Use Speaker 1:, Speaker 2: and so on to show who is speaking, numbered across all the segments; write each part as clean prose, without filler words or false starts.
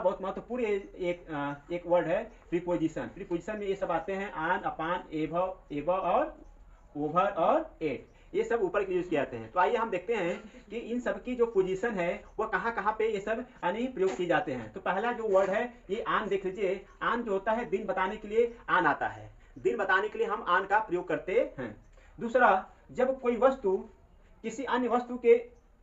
Speaker 1: बहुत महत्वपूर्ण एक वर्ड है प्रीपोजिशन। प्रीपोजिशन में ये सब आते हैं आन, अपान, एव और ओवर और एट, ये सब ऊपर के यूज किए जाते हैं। तो आइए हम देखते हैं कि इन सब की जो पोजीशन है वो कहाँ कहाँ पे ये सब यानी प्रयोग किए जाते हैं। तो पहला जो वर्ड है ये आन देख लीजिए। आन जो होता है दिन बताने के लिए आन आता है, दिन बताने के लिए हम आन का प्रयोग करते हैं। दूसरा, जब कोई वस्तु किसी अन्य वस्तु के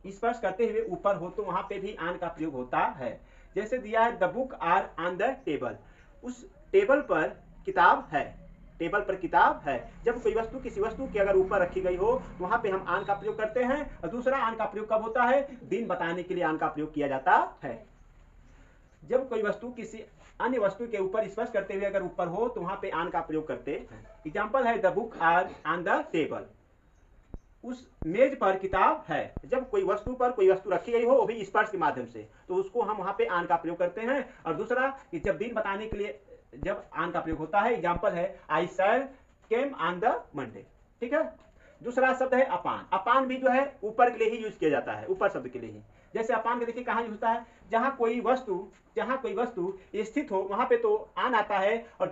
Speaker 1: स्पर्श करते हुए ऊपर हो तो वहां पे भी आन का प्रयोग होता है। जैसे दिया है the book are on the table, उस टेबल पर किताब है, टेबल पर किताब है। जब कोई वस्तु किसी वस्तु के अगर ऊपर रखी गई हो तो वहां पे हम आन का प्रयोग करते हैं। और दूसरा आन का प्रयोग कब होता है? दिन बताने के लिए आन का प्रयोग किया जाता है। जब कोई वस्तु किसी अन्य वस्तु के ऊपर स्पर्श करते हुए अगर ऊपर हो तो वहां पे आन का प्रयोग करते हैं। एग्जाम्पल है the book are on the table, उस मेज पर किताब है। जब कोई वस्तु पर कोई वस्तु रखी गई हो वो भी स्पर्श के माध्यम से, तो उसको हम वहां पे आन का प्रयोग करते हैं। और दूसरा कि जब दिन बताने के लिए जब आन का प्रयोग होता है, एग्जाम्पल है I sir came on the Monday. ठीक है। दूसरा शब्द है अपान। अपान भी जो है ऊपर के लिए ही यूज किया जाता है, ऊपर शब्द के लिए ही। जैसे अपान के देखिए कहाँ यूज होता है, जहाँ कोई वस्तु स्थित हो वहां पे तो आन आता है, और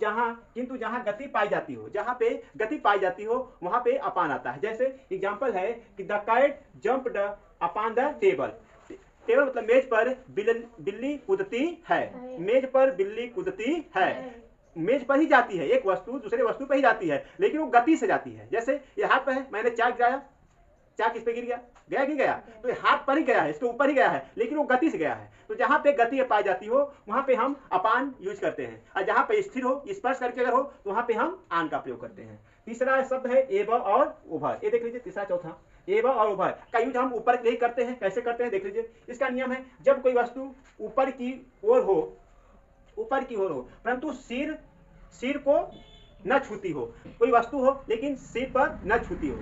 Speaker 1: किंतु जहाँ गति पाई जाती हो, जहाँ पे गति पाई जाती हो वहां पे अपान आता है। जैसे एग्जाम्पल है कि the cat jumped upon the table. Table मतलब मेज पर बिल्ली कूदती है, मेज पर बिल्ली कूदती है। मेज पर ही जाती है, एक वस्तु दूसरे वस्तु पर ही जाती है, लेकिन वो गति से जाती है। जैसे ये हाथ पर है, मैंने चाय गिराया, चाय किस पे गिर गया? गया कि गया? तो ये हाथ पर ही गया है, इसके ऊपर ही गया है, लेकिन वो गति से गया है। तो जहां पे गति पाई जाती हो वहां पे हम अपान यूज करते हैं, और जहां पे स्थिर हो, स्पर्श करके अगर हो तो वहां पे हम आन का प्रयोग करते हैं। तीसरा शब्द है एव और ओवर। ये देख लीजिए तीसरा चौथा एव और ओवर का यूज हम ऊपर के लिए करते हैं। कैसे करते हैं देख लीजिए। इसका नियम है जब कोई वस्तु ऊपर की ओर हो, परंतु सिर को न छूती हो, कोई वस्तु हो लेकिन सिर पर न छूती हो,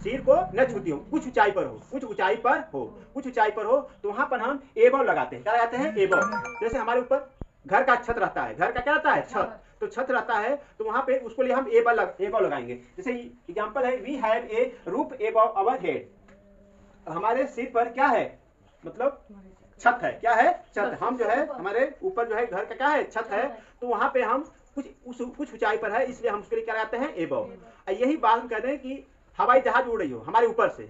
Speaker 1: सिर को न छूती हो, कुछ ऊंचाई पर हो, तो वहां पर हम एबव लगाते हैं। क्या लगाते हैं? एबव। जैसे हमारे ऊपर घर का छत रहता है, घर का क्या रहता है? छत। तो छत रहता है तो वहां पे उसको लिए हम एबव लगाएंगे। जैसे एग्जांपल है we have a roof above our head, हमारे सिर पर क्या है? मतलब छत है। क्या है? छत। हम जो है हमारे ऊपर जो है घर का क्या है? छत है। तो वहां पे हम कुछ ऊंचाई पर है, इसलिए हम उसके लिए क्या लगाते हैं? एबव। यही बात हम कहते हैं कि हवाई जहाज उड़ रही हो हमारे ऊपर से,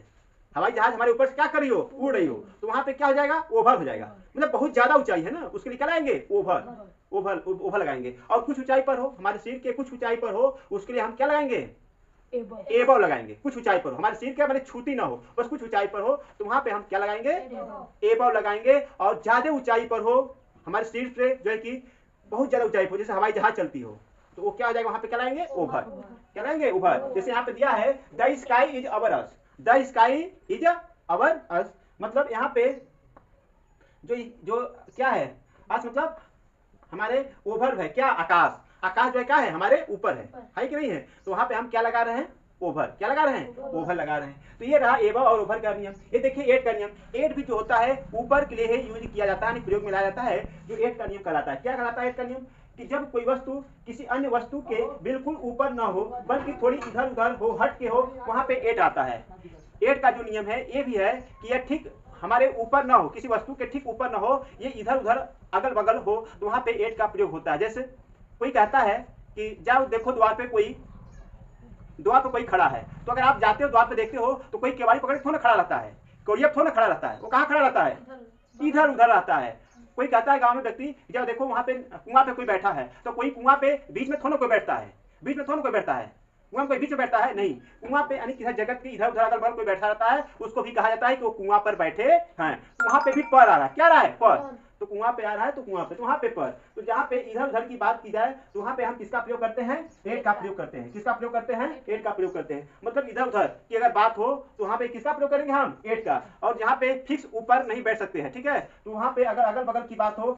Speaker 1: हवाई जहाज हमारे ऊपर से क्या कर रही हो? उड़ रही हो, तो वहां पे क्या हो जाएगा? ओवर हो जाएगा। मतलब बहुत ज्यादा ऊंचाई है ना, उसके लिए क्या लगाएंगे? ओवर लगाएंगे। और कुछ ऊंचाई पर हो, हमारे सिर के कुछ ऊंचाई पर हो, उसके लिए हम क्या लगाएंगे? एबव लगाएंगे। कुछ ऊंचाई पर हो, हमारे सिर क्या मैंने छूती ना हो, बस कुछ ऊंचाई पर हो, तो वहां पे हम क्या लगाएंगे? एबव लगाएंगे। और ज्यादा ऊंचाई पर हो, हमारे सिर से जो है कि बहुत ज्यादा ऊंचाई पर, जैसे हवाई जहाज चलती हो, तो वो क्या हो जाएगा? वहां पे क्या लाएंगे? ओवर। क्या लाएंगे? ओवर। जैसे यहाँ पे दिया है the sky is over us, the sky is over us, मतलब यहाँ पे जो क्या है? अस मतलब हमारे ओवर है, क्या? आकाश। आकाश जो है क्या है? हमारे ऊपर है कि नहीं है? तो वहां पे हम क्या लगा रहे हैं? ओवर। क्या लगा रहे हैं? ओवर लगा रहे हैं। तो ये रहा एबव और ओवर का नियम। ये देखिए एट का नियम। एट भी जो होता है ऊपर के लिए ही यूज किया जाता है, प्रयोग में लाया जाता है, जो एट का नियम कहलाता है। क्या कहलाता है एट का नियम? कि जब कोई वस्तु किसी अन्य वस्तु के बिल्कुल ऊपर ना हो, बल्कि थोड़ी इधर उधर हो, हट के हो, वहां पे एट आता है। एट का जो नियम है ये भी है कि यह ठीक हमारे ऊपर ना हो, किसी वस्तु के ठीक ऊपर ना हो, ये इधर उधर अगल बगल हो, तो वहां पे एट का प्रयोग होता है। जैसे कोई कहता है कि जाओ देखो द्वार पे कोई खड़ा है, तो अगर आप जाते हो द्वार पे देखते हो तो कोई केवाड़ी पकड़ के थोड़ा खड़ा रहता है, कोरिया थोड़ा खड़ा रहता है, वो कहाँ खड़ा रहता है? इधर उधर रहता है। कोई कहता है गांव में व्यक्ति जब देखो वहां पे कुआं पे कोई बैठा है, तो कोई कुआं पे बीच में थोड़ा कोई बैठता है, कुआं में कोई बीच में बैठता है नहीं, कुआं पे यानी किसी जगत के इधर उधर अगल बगल कोई बैठा रहता है, उसको भी कहा जाता है कि वो कुआं पर बैठे हैं। तो वहां पे भी पर आ रहा है। क्या रहा है? पर। तो कुआं पे आ रहा है तो कुआं पे, तो वहां पे पर। तो जहां पे इधर उधर की बात की जाए तो वहां पे हम किसका प्रयोग करते हैं? एट का प्रयोग करते हैं। किसका प्रयोग करते हैं? एट का प्रयोग करते हैं। मतलब इधर उधर की अगर बात हो तो वहां पे किसका प्रयोग करेंगे हम? एट का। और जहां पे फिक्स ऊपर नहीं बैठ सकते हैं, ठीक है, तो वहां पे अगर अगल बगल की बात हो